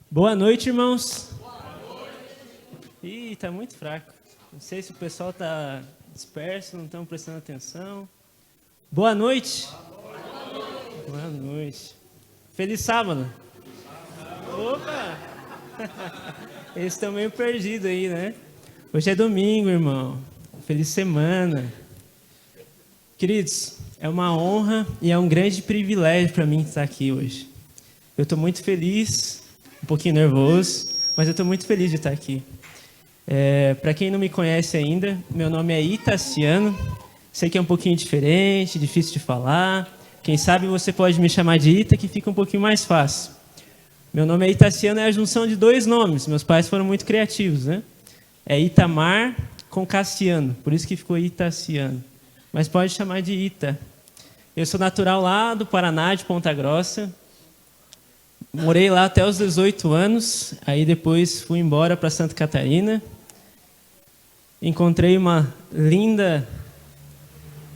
Boa noite, irmãos. Ih, tá muito fraco. Não sei se o pessoal tá disperso, não estão prestando atenção. Boa noite. Boa noite. Feliz sábado. Opa! Eles estão meio perdidos aí, né? Hoje é domingo, irmão. Feliz semana. Queridos, é uma honra e é um grande privilégio para mim estar aqui hoje. Eu estou muito feliz, um pouquinho nervoso, mas eu estou muito feliz de estar aqui. Para quem não me conhece ainda, meu nome é Itaciano. Sei que é um pouquinho diferente, difícil de falar. Quem sabe você pode me chamar de Ita, que fica um pouquinho mais fácil. Meu nome é Itaciano, é a junção de dois nomes. Meus pais foram muito criativos, né? É Itamar com Cassiano, por isso que ficou Itaciano. Mas pode chamar de Ita. Eu sou natural lá do Paraná, de Ponta Grossa. Morei lá até os 18 anos, aí depois fui embora para Santa Catarina. Encontrei uma linda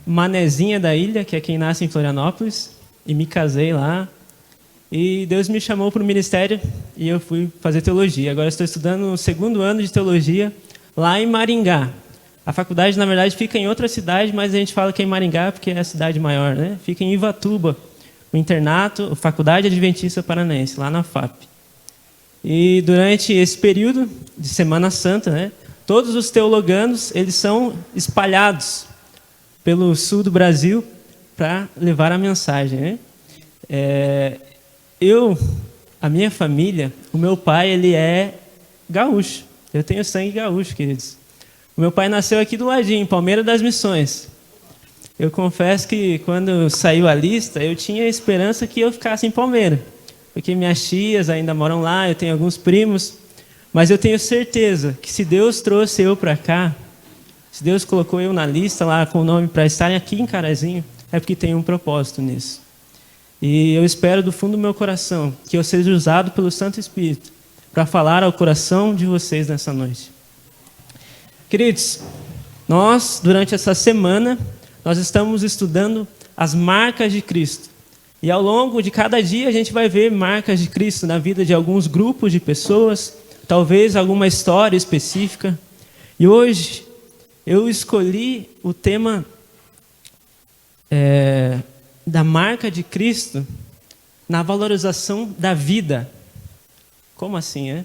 manezinha da ilha, que é quem nasce em Florianópolis, e me casei lá. E Deus me chamou para o ministério e eu fui fazer teologia. Agora estou estudando no segundo ano de teologia lá em Maringá. A faculdade, na verdade, fica em outra cidade, mas a gente fala que é em Maringá porque é a cidade maior, né? Fica em Ivatuba, o internato, a Faculdade Adventista Paranaense, lá na FAP. E durante esse período de Semana Santa, né, todos os teologandos, eles são espalhados pelo sul do Brasil para levar a mensagem, né? A minha família, o meu pai, ele é gaúcho. Eu tenho sangue gaúcho, queridos. O meu pai nasceu aqui do ladinho, em Palmeira das Missões. Eu confesso que quando saiu a lista, eu tinha a esperança que eu ficasse em Palmeira, porque minhas tias ainda moram lá, eu tenho alguns primos, mas eu tenho certeza que se Deus trouxe eu para cá, se Deus colocou eu na lista lá com o nome para estar aqui em Carazinho, é porque tem um propósito nisso. E eu espero do fundo do meu coração que eu seja usado pelo Santo Espírito para falar ao coração de vocês nessa noite. Queridos, nós, durante essa semana, nós estamos estudando as marcas de Cristo. E ao longo de cada dia a gente vai ver marcas de Cristo na vida de alguns grupos de pessoas, talvez alguma história específica. E hoje eu escolhi o tema da marca de Cristo na valorização da vida. Como assim, é?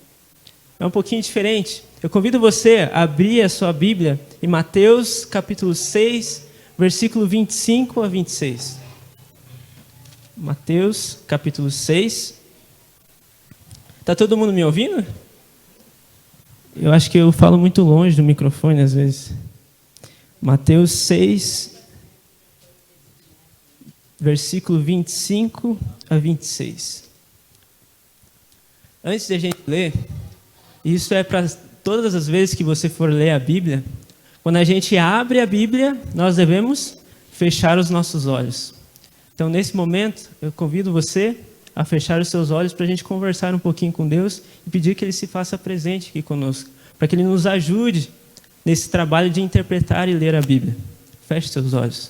É um pouquinho diferente. Eu convido você a abrir a sua Bíblia em Mateus capítulo 6, versículo 25 a 26. Mateus, capítulo 6. Está todo mundo me ouvindo? Eu acho que eu falo muito longe do microfone às vezes. Mateus 6, versículo 25 a 26. Antes de a gente ler, isso é para todas as vezes que você for ler a Bíblia. Quando a gente abre a Bíblia, nós devemos fechar os nossos olhos. Então, nesse momento, eu convido você a fechar os seus olhos para a gente conversar um pouquinho com Deus e pedir que Ele se faça presente aqui conosco, para que Ele nos ajude nesse trabalho de interpretar e ler a Bíblia. Feche seus olhos.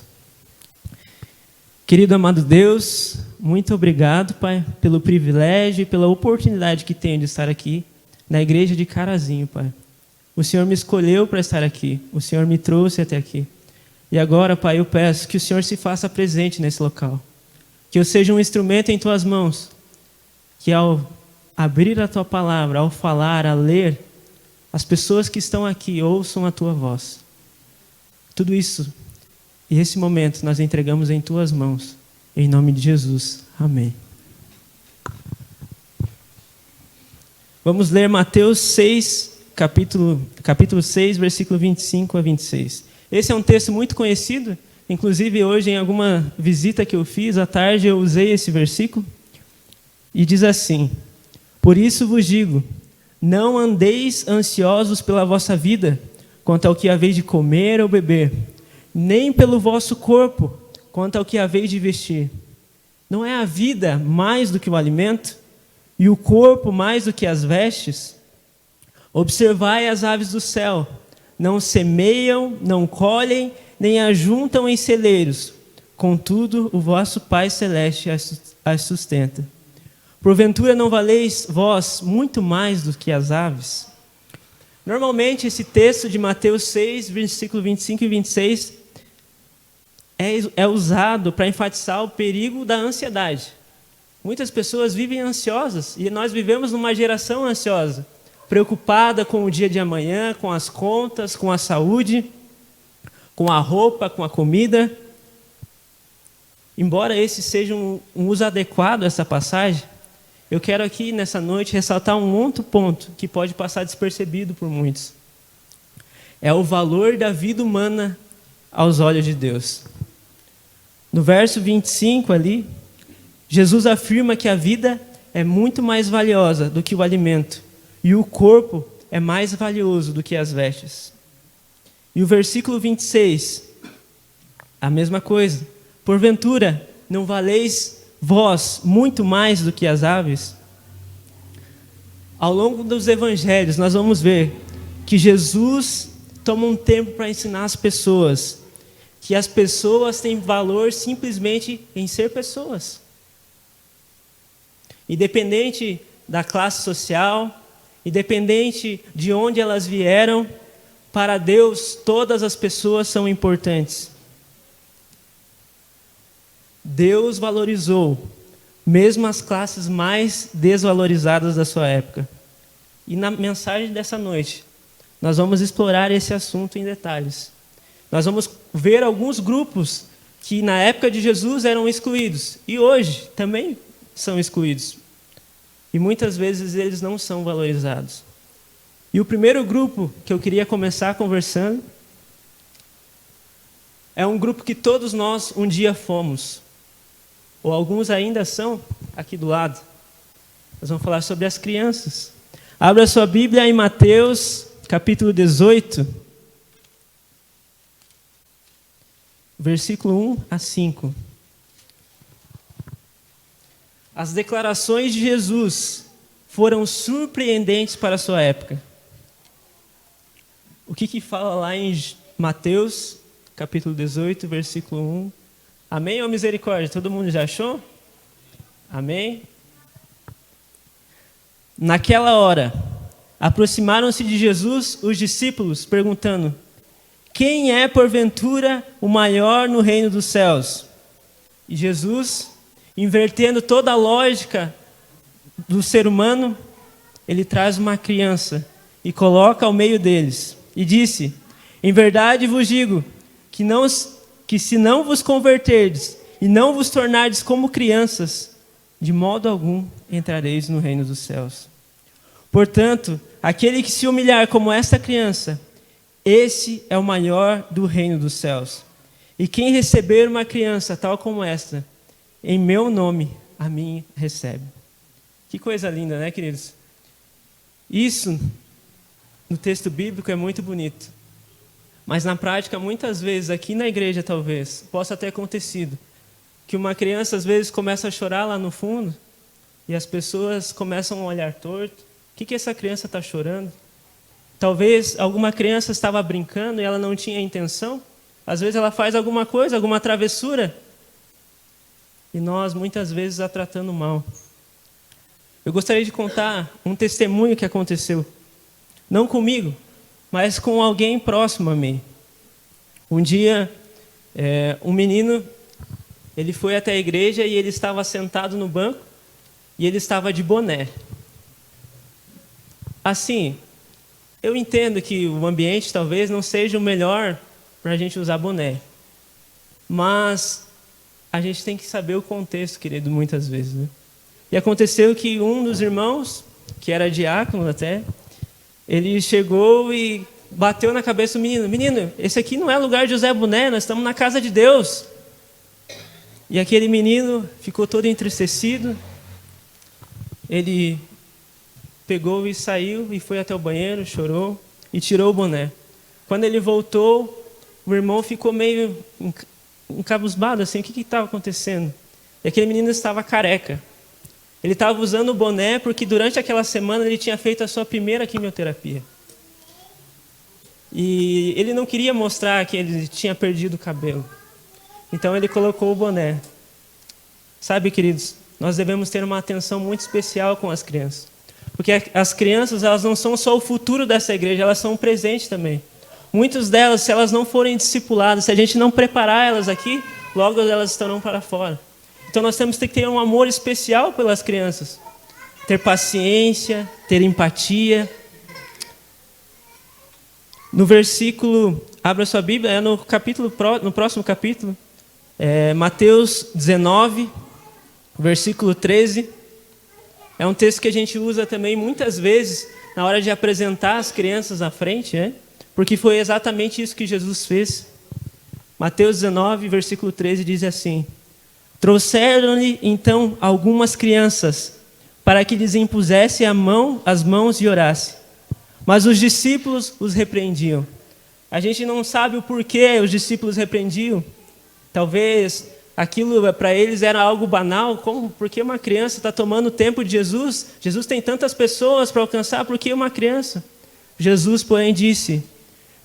Querido amado Deus, muito obrigado, Pai, pelo privilégio e pela oportunidade que tenho de estar aqui na igreja de Carazinho, Pai. O Senhor me escolheu para estar aqui. O Senhor me trouxe até aqui. E agora, Pai, eu peço que o Senhor se faça presente nesse local. Que eu seja um instrumento em Tuas mãos. Que ao abrir a Tua palavra, ao falar, a ler, as pessoas que estão aqui ouçam a Tua voz. Tudo isso e esse momento nós entregamos em Tuas mãos. Em nome de Jesus. Amém. Vamos ler Mateus 6, capítulo 6, versículo 25 a 26. Esse é um texto muito conhecido, inclusive hoje em alguma visita que eu fiz à tarde eu usei esse versículo, e diz assim: Por isso vos digo, não andeis ansiosos pela vossa vida, quanto ao que haveis de comer ou beber, nem pelo vosso corpo, quanto ao que haveis de vestir. Não é a vida mais do que o alimento, e o corpo mais do que as vestes? Observai as aves do céu, não semeiam, não colhem, nem ajuntam em celeiros, contudo o vosso Pai Celeste as sustenta. Porventura não valeis vós muito mais do que as aves? Normalmente esse texto de Mateus 6, versículo 25 e 26 é usado para enfatizar o perigo da ansiedade. Muitas pessoas vivem ansiosas e nós vivemos numa geração ansiosa, preocupada com o dia de amanhã, com as contas, com a saúde, com a roupa, com a comida. Embora esse seja um uso adequado a essa passagem, eu quero aqui nessa noite ressaltar um outro ponto que pode passar despercebido por muitos. É o valor da vida humana aos olhos de Deus. No verso 25 ali, Jesus afirma que a vida é muito mais valiosa do que o alimento e o corpo é mais valioso do que as vestes. E o versículo 26, a mesma coisa. Porventura, não valeis vós muito mais do que as aves? Ao longo dos evangelhos, nós vamos ver que Jesus toma um tempo para ensinar as pessoas que as pessoas têm valor simplesmente em ser pessoas. Independente da classe social, independente de onde elas vieram, para Deus todas as pessoas são importantes. Deus valorizou mesmo as classes mais desvalorizadas da sua época. E na mensagem dessa noite, nós vamos explorar esse assunto em detalhes. Nós vamos ver alguns grupos que na época de Jesus eram excluídos e hoje também são excluídos. E muitas vezes eles não são valorizados. E o primeiro grupo que eu queria começar conversando é um grupo que todos nós um dia fomos, ou alguns ainda são aqui do lado. Nós vamos falar sobre as crianças. Abra sua Bíblia em Mateus, capítulo 18, versículo 1 a 5. As declarações de Jesus foram surpreendentes para a sua época. O que fala lá em Mateus, capítulo 18, versículo 1? Amém ou misericórdia? Todo mundo já achou? Amém? Naquela hora, aproximaram-se de Jesus os discípulos, perguntando: quem é, porventura, o maior no reino dos céus? E Jesus, invertendo toda a lógica do ser humano, ele traz uma criança e coloca ao meio deles. E disse: em verdade vos digo que se não vos converterdes e não vos tornardes como crianças, de modo algum entrareis no reino dos céus. Portanto, aquele que se humilhar como esta criança, esse é o maior do reino dos céus. E quem receber uma criança tal como esta, em meu nome, a mim recebe. Que coisa linda, né, queridos? Isso, no texto bíblico, é muito bonito. Mas na prática, muitas vezes, aqui na igreja talvez, possa ter acontecido, que uma criança às vezes começa a chorar lá no fundo, e as pessoas começam a olhar torto. O que essa criança está chorando? Talvez alguma criança estava brincando e ela não tinha intenção. Às vezes ela faz alguma coisa, alguma travessura, e nós muitas vezes a tratando mal. Eu gostaria de contar um testemunho que aconteceu, não comigo, mas com alguém próximo a mim. Um dia, um menino, ele foi até a igreja e ele estava sentado no banco e ele estava de boné. Assim, eu entendo que o ambiente talvez não seja o melhor para a gente usar boné, mas a gente tem que saber o contexto, querido, muitas vezes, né? E aconteceu que um dos irmãos, que era diácono até, ele chegou e bateu na cabeça do menino: menino, esse aqui não é lugar de usar boné, nós estamos na casa de Deus. E aquele menino ficou todo entristecido. Ele pegou e saiu e foi até o banheiro, chorou e tirou o boné. Quando ele voltou, o irmão ficou meio encabusbado, assim, o que estava acontecendo? E aquele menino estava careca. Ele estava usando o boné porque durante aquela semana ele tinha feito a sua primeira quimioterapia. E ele não queria mostrar que ele tinha perdido o cabelo. Então ele colocou o boné. Sabe, queridos, nós devemos ter uma atenção muito especial com as crianças. Porque as crianças, elas não são só o futuro dessa igreja, elas são o presente também. Muitas delas, se elas não forem discipuladas, se a gente não preparar elas aqui, logo elas estarão para fora. Então nós temos que ter um amor especial pelas crianças. Ter paciência, ter empatia. No versículo, abra sua Bíblia, no próximo capítulo, Mateus 19, versículo 13. É um texto que a gente usa também muitas vezes na hora de apresentar as crianças à frente, né? Porque foi exatamente isso que Jesus fez. Mateus 19, versículo 13 diz assim: trouxeram-lhe então algumas crianças para que lhes impusesse as mãos e orasse. Mas os discípulos os repreendiam. A gente não sabe o porquê os discípulos repreendiam. Talvez aquilo para eles era algo banal. Como? Porque uma criança está tomando o tempo de Jesus? Jesus tem tantas pessoas para alcançar, por que uma criança? Jesus, porém, disse: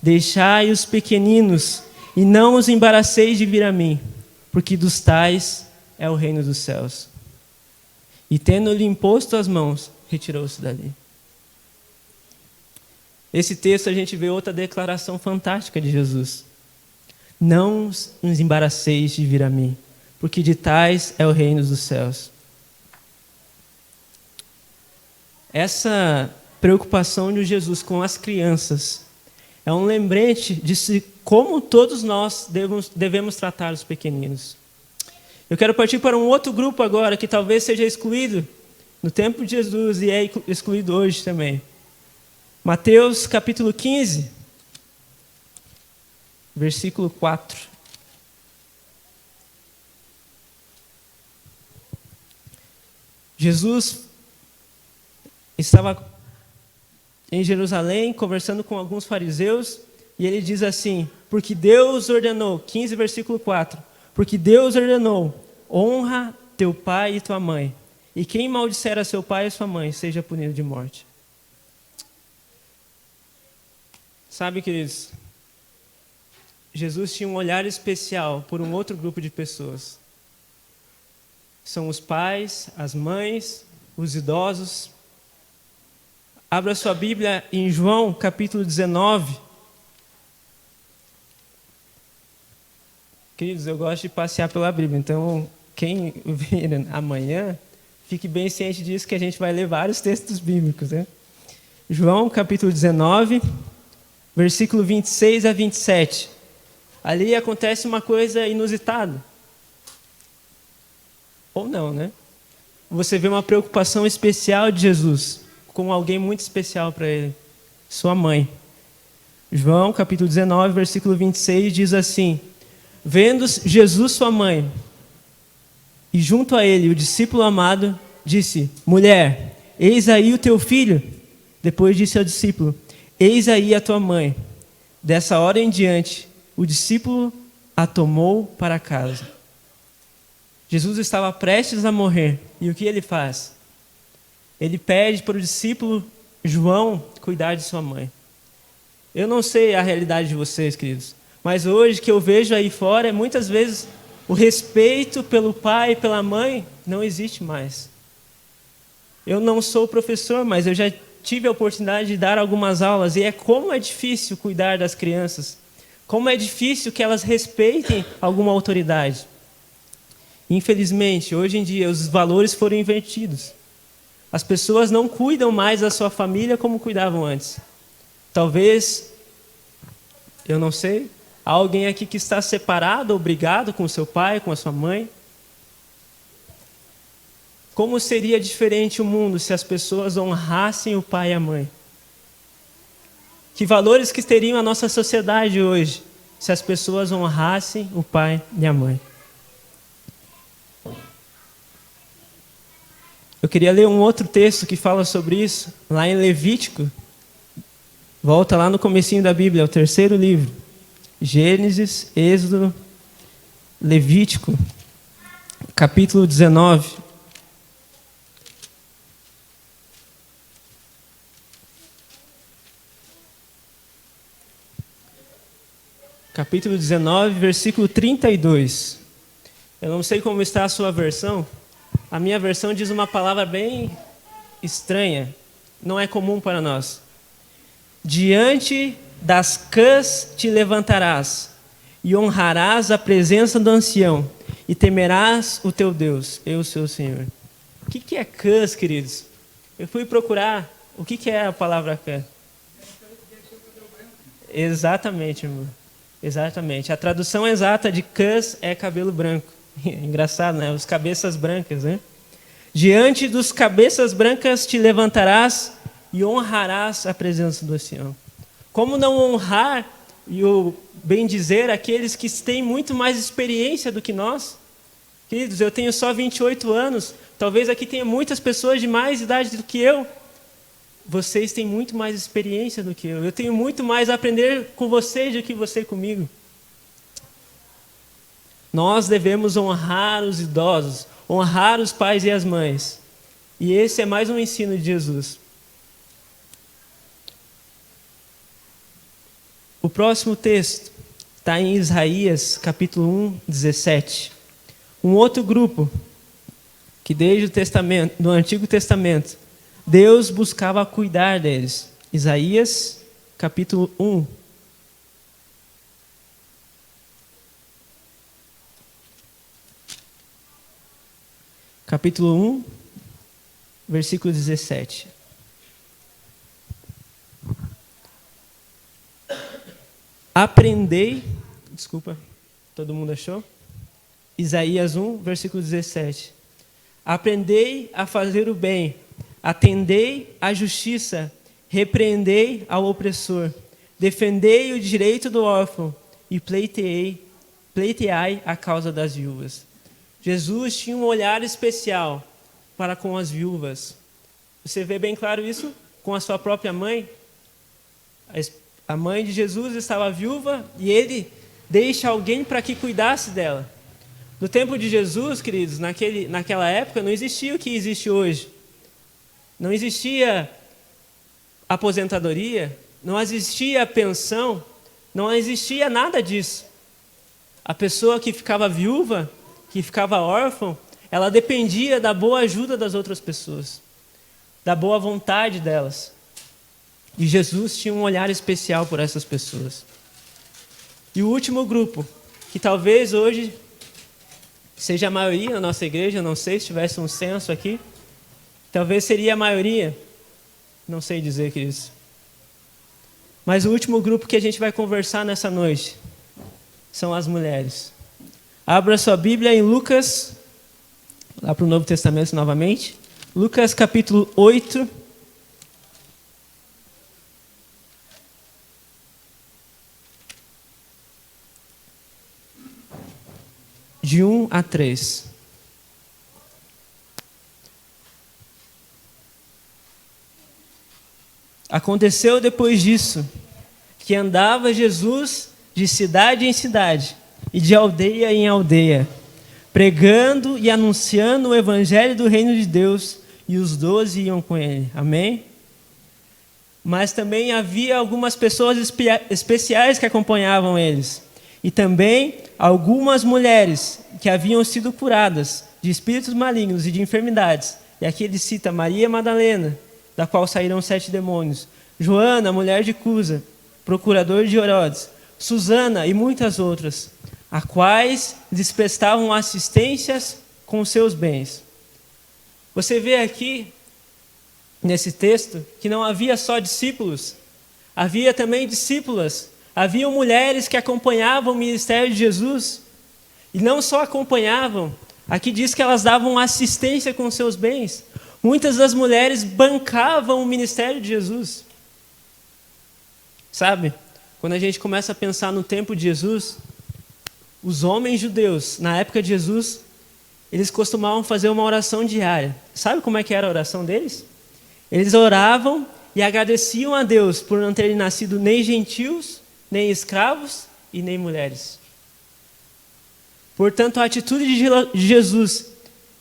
deixai os pequeninos e não os embaraceis de vir a mim, porque dos tais é o reino dos céus. E tendo-lhe imposto as mãos, retirou-se dali. Esse texto a gente vê outra declaração fantástica de Jesus. Não os embaraceis de vir a mim, porque de tais é o reino dos céus. Essa preocupação de Jesus com as crianças é um lembrete de como todos nós devemos tratar os pequeninos. Eu quero partir para um outro grupo agora, que talvez seja excluído no tempo de Jesus e é excluído hoje também. Mateus capítulo 15, versículo 4. Jesus estava em Jerusalém conversando com alguns fariseus e ele diz assim: porque Deus ordenou, 15 versículo 4, porque Deus ordenou, honra teu pai e tua mãe, e quem maldisser a seu pai e sua mãe seja punido de morte. Sabe, queridos, Jesus tinha um olhar especial por um outro grupo de pessoas. São os pais, as mães, os idosos. Abra sua Bíblia em João, capítulo 19. Queridos, eu gosto de passear pela Bíblia, então quem vir amanhã, fique bem ciente disso, que a gente vai ler vários textos bíblicos, né? João, capítulo 19, versículo 26 a 27. Ali acontece uma coisa inusitada. Ou não, né? Você vê uma preocupação especial de Jesus com alguém muito especial para ele, sua mãe. João, capítulo 19, versículo 26, diz assim: vendo Jesus sua mãe, e junto a ele o discípulo amado, disse: mulher, eis aí o teu filho. Depois disse ao discípulo: eis aí a tua mãe. Dessa hora em diante, o discípulo a tomou para casa. Jesus estava prestes a morrer, e o que ele faz? Ele pede para o discípulo João cuidar de sua mãe. Eu não sei a realidade de vocês, queridos, mas hoje que eu vejo aí fora, muitas vezes o respeito pelo pai e pela mãe não existe mais. Eu não sou professor, mas eu já tive a oportunidade de dar algumas aulas, e como é difícil cuidar das crianças, como é difícil que elas respeitem alguma autoridade. Infelizmente, hoje em dia, os valores foram invertidos. As pessoas não cuidam mais da sua família como cuidavam antes. Talvez, eu não sei, há alguém aqui que está separado ou brigado com o seu pai, com a sua mãe. Como seria diferente o mundo se as pessoas honrassem o pai e a mãe? Que valores que teriam a nossa sociedade hoje se as pessoas honrassem o pai e a mãe? Eu queria ler um outro texto que fala sobre isso, lá em Levítico. Volta lá no comecinho da Bíblia, o terceiro livro. Gênesis, Êxodo, Levítico, capítulo 19. Capítulo 19, versículo 32. Eu não sei como está a sua versão. A minha versão diz uma palavra bem estranha, não é comum para nós. Diante das cãs te levantarás, e honrarás a presença do ancião, e temerás o teu Deus, eu sou o Senhor. O que é cãs, queridos? Eu fui procurar o que é a palavra cã. Exatamente, irmão. Exatamente. A tradução exata de cãs é cabelo branco. Engraçado, né? Os cabeças brancas, né? Diante dos cabeças brancas te levantarás e honrarás a presença do ancião. Como não honrar e o bem dizer aqueles que têm muito mais experiência do que nós? Queridos, eu tenho só 28 anos. Talvez aqui tenha muitas pessoas de mais idade do que eu. Vocês têm muito mais experiência do que eu. Eu tenho muito mais a aprender com vocês do que você comigo. Nós devemos honrar os idosos, honrar os pais e as mães. E esse é mais um ensino de Jesus. O próximo texto está em Isaías, capítulo 1, 17. Um outro grupo que desde do Antigo Testamento, Deus buscava cuidar deles. Isaías, capítulo 1. Capítulo 1, versículo 17. Aprendei, desculpa, todo mundo achou? Isaías 1, versículo 17. Aprendei a fazer o bem, atendei à justiça, repreendei ao opressor, defendei o direito do órfão e pleiteai a causa das viúvas. Jesus tinha um olhar especial para com as viúvas. Você vê bem claro isso com a sua própria mãe? A mãe de Jesus estava viúva e ele deixa alguém para que cuidasse dela. No tempo de Jesus, queridos, naquela época não existia o que existe hoje. Não existia aposentadoria, não existia pensão, não existia nada disso. A pessoa que ficava viúva, que ficava órfã, ela dependia da boa ajuda das outras pessoas, da boa vontade delas. E Jesus tinha um olhar especial por essas pessoas. E o último grupo, que talvez hoje seja a maioria na nossa igreja, não sei se tivesse um censo aqui, talvez seria a maioria, não sei dizer, queridos. Mas o último grupo que a gente vai conversar nessa noite são as mulheres. Abra sua Bíblia em Lucas, lá para o Novo Testamento novamente. Lucas capítulo 8. De 1 a 3. Aconteceu depois disso, que andava Jesus de cidade em cidade e de aldeia em aldeia, pregando e anunciando o evangelho do reino de Deus, e os 12 iam com ele. Amém? Mas também havia algumas pessoas especiais que acompanhavam eles. E também algumas mulheres que haviam sido curadas de espíritos malignos e de enfermidades. E aqui ele cita Maria Madalena, da qual saíram 7 demônios. Joana, mulher de Cusa, procurador de Herodes. Susana e muitas outras, a quais lhes prestavam assistências com seus bens. Você vê aqui, nesse texto, que não havia só discípulos, havia também discípulas. Haviam mulheres que acompanhavam o ministério de Jesus, e não só acompanhavam, aqui diz que elas davam assistência com seus bens. Muitas das mulheres bancavam o ministério de Jesus. Sabe, quando a gente começa a pensar no tempo de Jesus, os homens judeus, na época de Jesus, eles costumavam fazer uma oração diária. Sabe como é que era a oração deles? Eles oravam e agradeciam a Deus por não terem nascido nem gentios, nem escravos e nem mulheres. Portanto, a atitude de Jesus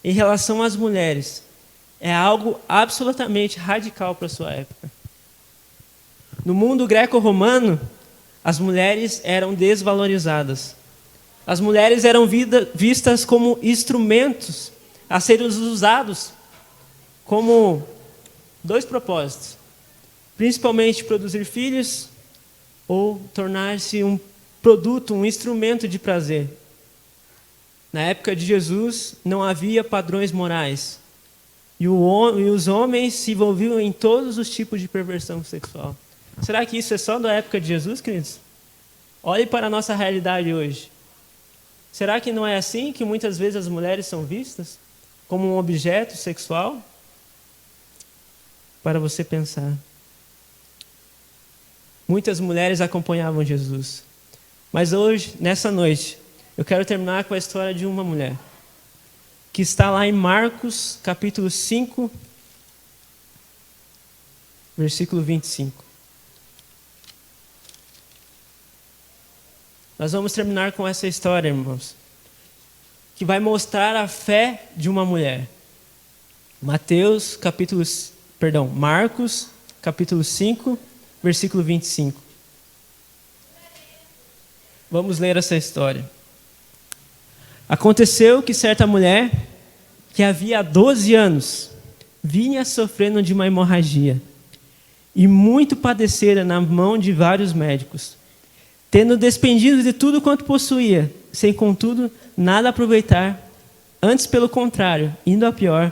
em relação às mulheres é algo absolutamente radical para a sua época. No mundo greco-romano, as mulheres eram desvalorizadas. As mulheres eram vistas como instrumentos a serem usados como dois propósitos. Principalmente produzir filhos ou tornar-se um produto, um instrumento de prazer. Na época de Jesus, não havia padrões morais. E os homens se envolviam em todos os tipos de perversão sexual. Será que isso é só da época de Jesus, queridos? Olhe para a nossa realidade hoje. Será que não é assim que muitas vezes as mulheres são vistas? Como um objeto sexual? Para você pensar. Muitas mulheres acompanhavam Jesus. Mas hoje, nessa noite, eu quero terminar com a história de uma mulher, que está lá em Marcos, capítulo 5, versículo 25. Nós vamos terminar com essa história, irmãos, que vai mostrar a fé de uma mulher. Marcos, capítulo 5, versículo 25. Vamos ler essa história. Aconteceu que certa mulher, que havia 12 anos, vinha sofrendo de uma hemorragia, e muito padecera na mão de vários médicos, tendo despendido de tudo quanto possuía, sem contudo nada aproveitar, antes pelo contrário, indo a pior,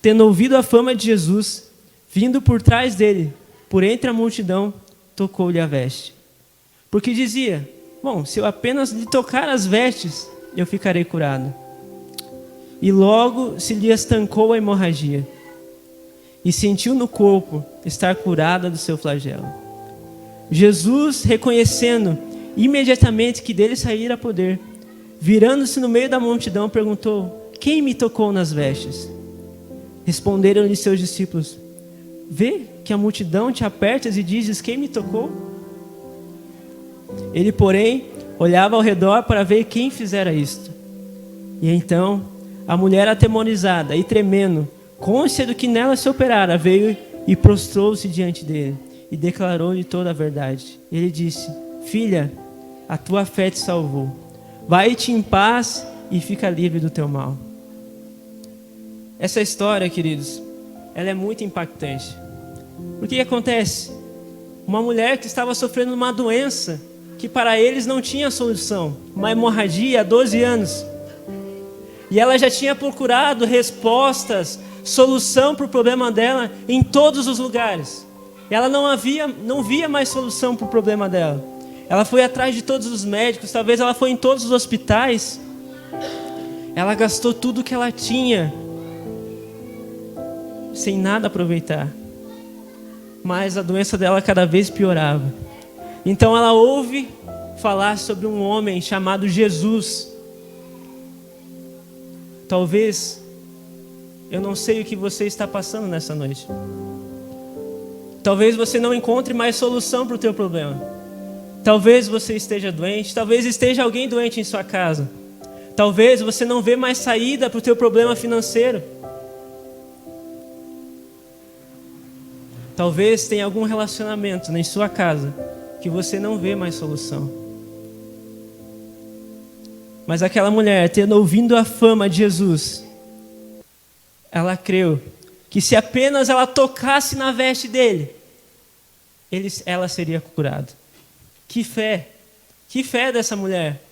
tendo ouvido a fama de Jesus, vindo por trás dele, por entre a multidão, tocou-lhe a veste. Porque dizia: bom, se eu apenas lhe tocar as vestes, eu ficarei curado. E logo se lhe estancou a hemorragia, e sentiu no corpo estar curada do seu flagelo. Jesus, reconhecendo imediatamente que dele saíra poder, virando-se no meio da multidão, perguntou: quem me tocou nas vestes? Responderam-lhe seus discípulos: vê que a multidão te apertas e dizes: quem me tocou? Ele, porém, olhava ao redor para ver quem fizera isto. E então, a mulher atemorizada e tremendo, cônscia do que nela se operara, veio e prostrou-se diante dele e declarou-lhe toda a verdade. Ele disse: filha, a tua fé te salvou. Vai-te em paz e fica livre do teu mal. Essa história, queridos, ela é muito impactante. O que acontece? Uma mulher que estava sofrendo uma doença que para eles não tinha solução, uma hemorragia há 12 anos. E ela já tinha procurado respostas, solução para o problema dela em todos os lugares. Ela não via mais solução para o problema dela. Ela foi atrás de todos os médicos, talvez ela foi em todos os hospitais. Ela gastou tudo que ela tinha, sem nada aproveitar. Mas a doença dela cada vez piorava. Então ela ouve falar sobre um homem chamado Jesus. Talvez, eu não sei o que você está passando nessa noite. Talvez você não encontre mais solução para o teu problema. Talvez você esteja doente, talvez esteja alguém doente em sua casa. Talvez você não vê mais saída para o teu problema financeiro. Talvez tenha algum relacionamento em sua casa que você não vê mais solução. Mas aquela mulher, tendo ouvido a fama de Jesus, ela creu que se apenas ela tocasse na veste dele, ela seria curada. Que fé dessa mulher.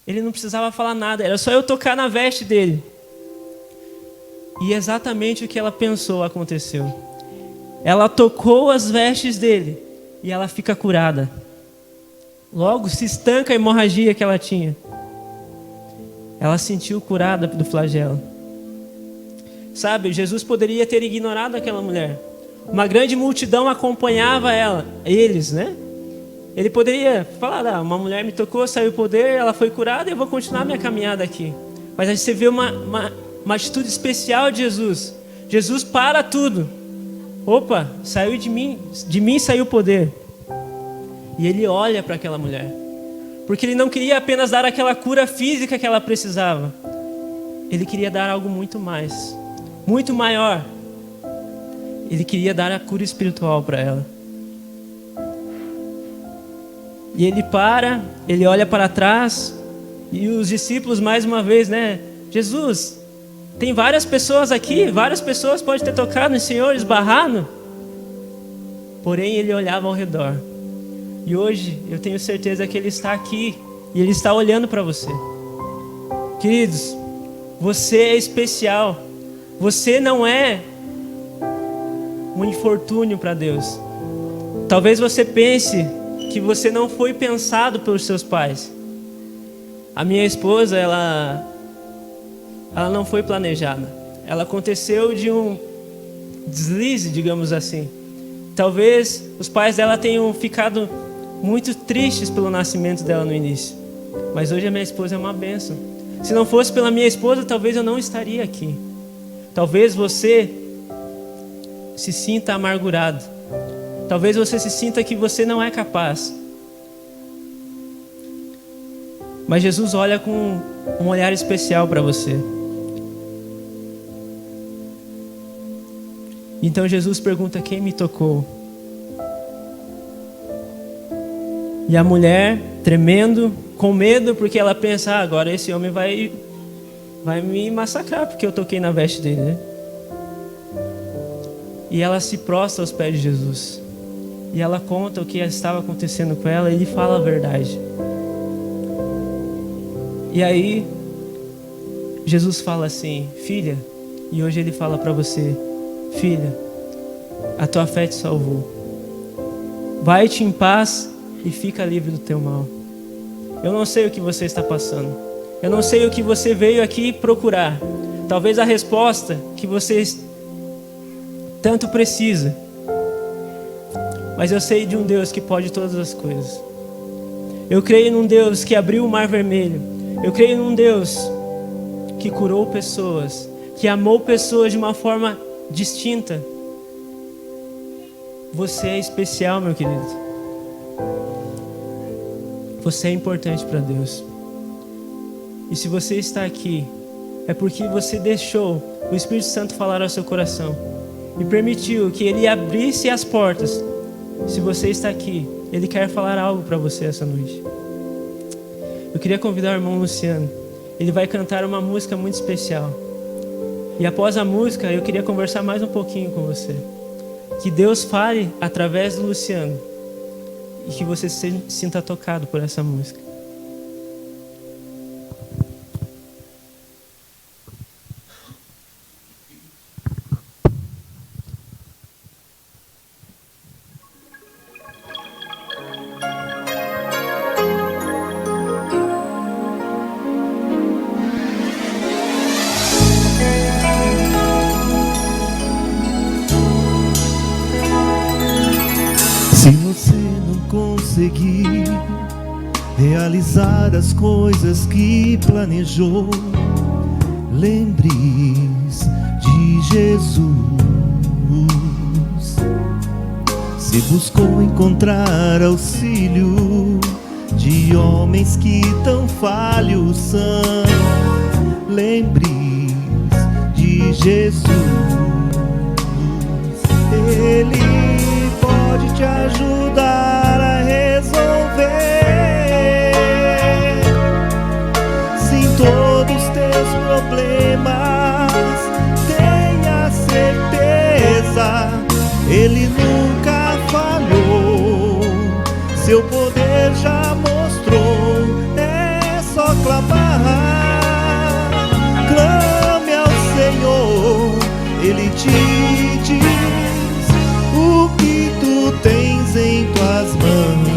Ele não precisava falar nada, era só eu tocar na veste dele. E exatamente o que ela pensou aconteceu. Ela tocou as vestes dele e ela fica curada. Logo se estanca a hemorragia que ela tinha. Ela sentiu curada do flagelo. Sabe, Jesus poderia ter ignorado aquela mulher. Uma grande multidão acompanhava eles, né? Ele poderia falar: uma mulher me tocou, saiu o poder, ela foi curada, eu vou continuar minha caminhada aqui. Mas aí você vê uma atitude especial de Jesus. Jesus para tudo. Opa, saiu de mim saiu o poder. E ele olha para aquela mulher. Porque ele não queria apenas dar aquela cura física que ela precisava. Ele queria dar algo muito mais, muito maior. Ele queria dar a cura espiritual para ela. E ele olha para trás, e os discípulos mais uma vez, né? Jesus, Tem várias pessoas aqui, várias pessoas podem ter tocado no Senhor, esbarrado. Porém, Ele olhava ao redor. E hoje, eu tenho certeza que Ele está aqui. E Ele está olhando para você. Queridos, você é especial. Você não é um infortúnio para Deus. Talvez você pense que você não foi pensado pelos seus pais. A minha esposa, ela não foi planejada. Ela aconteceu de um deslize, digamos assim. Talvez os pais dela tenham ficado muito tristes pelo nascimento dela no início. Mas hoje a minha esposa é uma bênção. Se não fosse pela minha esposa, talvez eu não estaria aqui. Talvez você se sinta amargurado. Talvez você se sinta que você não é capaz. Mas Jesus olha com um olhar especial para você. Então Jesus pergunta: quem me tocou? E a mulher, tremendo, com medo, porque ela pensa: agora esse homem vai me massacrar porque eu toquei na veste dele, né? E ela se prostra aos pés de Jesus. E ela conta o que estava acontecendo com ela, e ele fala a verdade. E aí Jesus fala assim: filha, e hoje ele fala para você: filha, a tua fé te salvou. Vai-te em paz e fica livre do teu mal. Eu não sei o que você está passando. Eu não sei o que você veio aqui procurar. Talvez a resposta que você tanto precisa. Mas eu sei de um Deus que pode todas as coisas. Eu creio num Deus que abriu o mar vermelho. Eu creio num Deus que curou pessoas, que amou pessoas de uma forma distinta. Você é especial, meu querido. Você é importante para Deus. E se você está aqui, é porque você deixou o Espírito Santo falar ao seu coração e permitiu que Ele abrisse as portas. Se você está aqui, Ele quer falar algo para você essa noite. Eu queria convidar o irmão Luciano. Ele vai cantar uma música muito especial. E após a música, eu queria conversar mais um pouquinho com você. Que Deus fale através do Luciano. E que você se sinta tocado por essa música. Se você não conseguir realizar as coisas que planejou, lembre-se de Jesus. Se buscou encontrar auxílio de homens que tão falhos são, lembre-se de Jesus. Ele pode te ajudar a resolver, sim, todos os teus problemas. Tenha certeza, Ele nunca falhou. Seu poder já mostrou. É só clamar. Clame ao Senhor, Ele te diz o que tu tens em tuas mãos.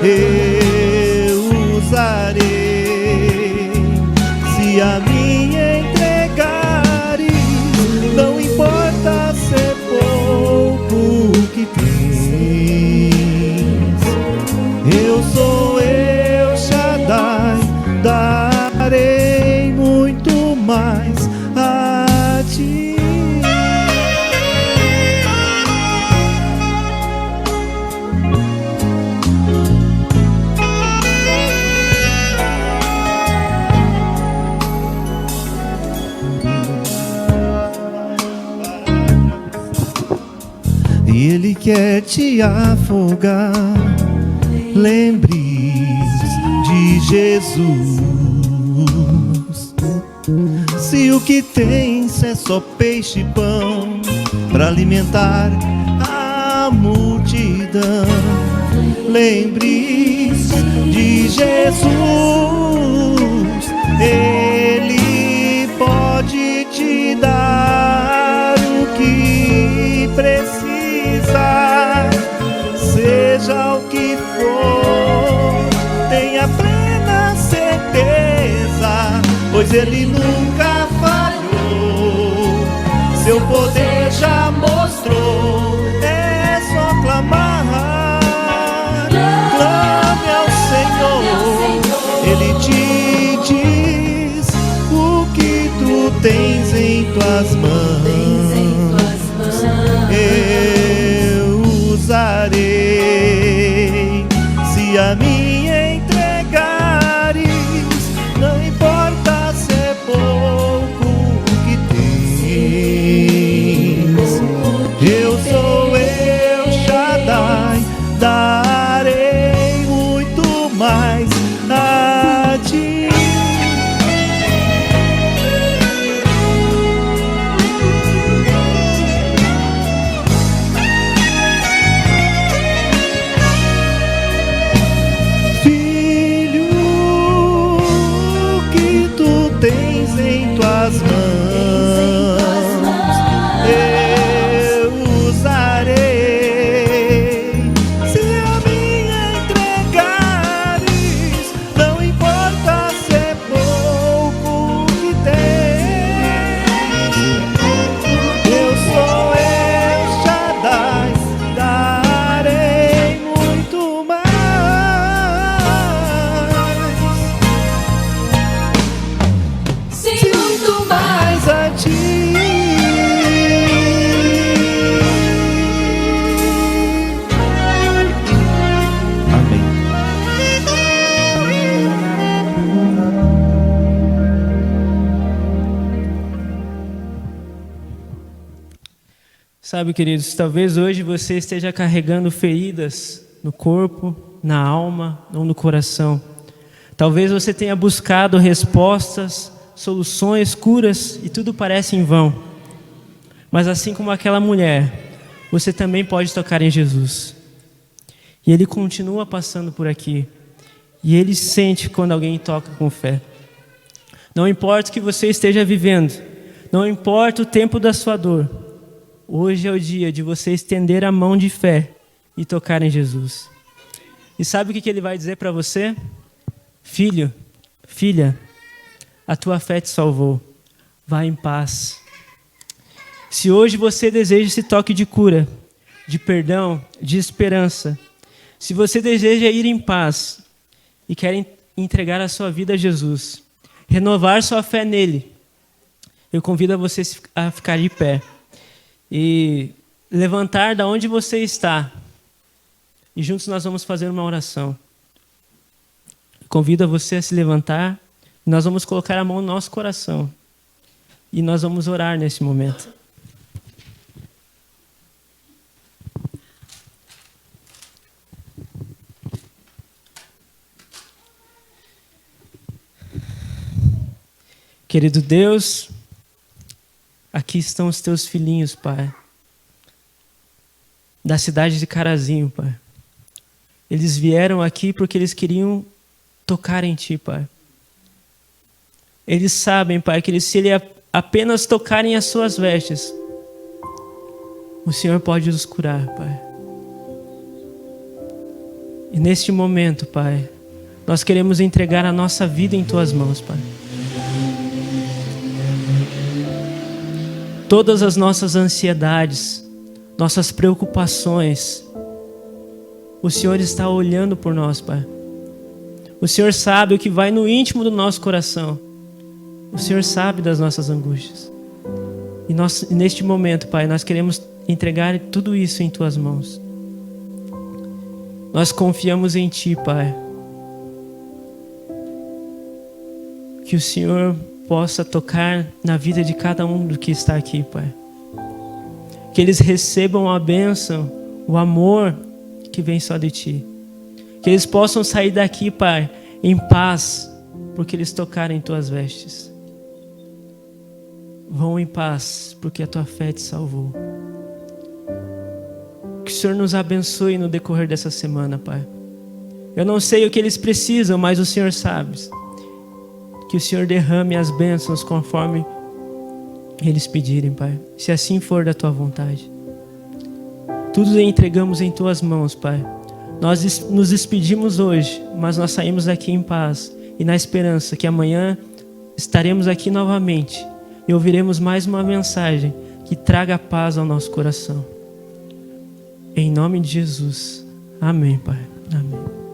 Eu usarei. Se a mim entregares, não importa ser pouco que tens. Eu sou El Shaddai, darei muito mais a ti. E Ele quer te afogar. Lembre-se de Jesus. Se o que tens é só peixe e pão para alimentar a multidão, lembre-se de Jesus. Ele pode te dar o que precisa, seja o que for, tenha plena certeza, pois Ele nunca falhou, seu poder já mostrou. É só clamar, clame ao Senhor, Ele te diz o que tu tens em tuas mãos. Eu usarei, se a mim entregares, não importa se é pouco o que tens. Eu sou El Shaddai, darei muito mais a ti. Filho, o que tu tens em tuas mãos, eu usarei. Se a mim entregares, não importa se é pouco o que tens. Eu sou El Shaddai, darei muito mais. Sim, muito mais. Mais a ti. Amém. Sabe, queridos, talvez hoje você esteja carregando feridas no corpo, na alma ou no coração. Talvez você tenha buscado respostas, soluções, curas e tudo parece em vão. Mas assim como aquela mulher, você também pode tocar em Jesus. E Ele continua passando por aqui. E Ele sente quando alguém toca com fé. Não importa o que você esteja vivendo, não importa o tempo da sua dor, hoje é o dia de você estender a mão de fé e tocar em Jesus. E sabe o que Ele vai dizer para você? Filho, filha, a tua fé te salvou. Vá em paz. Se hoje você deseja esse toque de cura, de perdão, de esperança, se você deseja ir em paz e quer entregar a sua vida a Jesus, renovar sua fé nele, eu convido a você a ficar de pé e levantar da onde você está. E juntos nós vamos fazer uma oração. Convido a você a se levantar. Nós vamos colocar a mão no nosso coração. E nós vamos orar nesse momento. Querido Deus, aqui estão os teus filhinhos, Pai, da cidade de Carazinho, Pai. Eles vieram aqui porque eles queriam tocar em Ti, Pai. Eles sabem, Pai, que se Ele apenas tocarem as suas vestes, o Senhor pode os curar, Pai. E neste momento, Pai, nós queremos entregar a nossa vida em Tuas mãos, Pai. Todas as nossas ansiedades, nossas preocupações, o Senhor está olhando por nós, Pai. O Senhor sabe o que vai no íntimo do nosso coração. O Senhor sabe das nossas angústias. E nós, neste momento, Pai, nós queremos entregar tudo isso em Tuas mãos. Nós confiamos em Ti, Pai. Que o Senhor possa tocar na vida de cada um do que está aqui, Pai. Que eles recebam a bênção, o amor que vem só de Ti. Que eles possam sair daqui, Pai, em paz, porque eles tocaram em Tuas vestes. vão em paz, porque a tua fé te salvou. Que o Senhor nos abençoe no decorrer dessa semana, Pai. Eu não sei o que eles precisam, mas o Senhor sabe. Que o Senhor derrame as bênçãos conforme eles pedirem, Pai. Se assim for da tua vontade. Tudo entregamos em tuas mãos, Pai. Nós nos despedimos hoje, mas nós saímos daqui em paz e na esperança que amanhã estaremos aqui novamente e ouviremos mais uma mensagem que traga paz ao nosso coração. Em nome de Jesus. Amém, Pai. Amém.